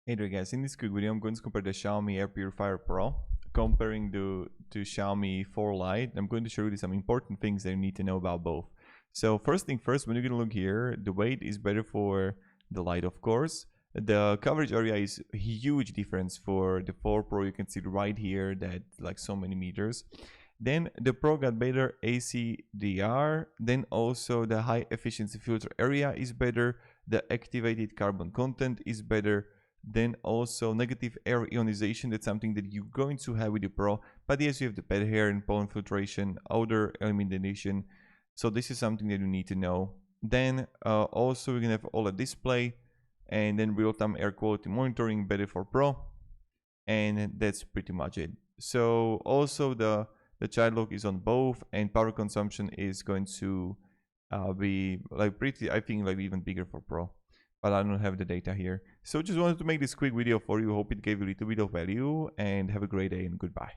Hey there guys, in this quick video I'm going to compare the Xiaomi Air Purifier Pro comparing to Xiaomi 4 Lite. I'm going to show you some important things that you need to know about both. So first thing first, when you're going to look here, the weight is better for the Lite, of course. The coverage area is a huge difference for the 4 Pro. You can see right here that like so many meters. Then the Pro got better ACDR. Then also the high efficiency filter area is better. The activated carbon content is better. Then also negative air ionization, that's something that you're going to have with the Pro. But yes, you have the pet hair and pollen filtration, odor elimination. So this is something that you need to know. Then also we're gonna have OLED display and then real-time air quality monitoring, better for Pro. And that's pretty much it. So also the child lock is on both, and power consumption is going to be like pretty, I think, like even bigger for Pro. But I don't have the data here. So just wanted to make this quick video for you. Hope it gave you a little bit of value, and have a great day and goodbye.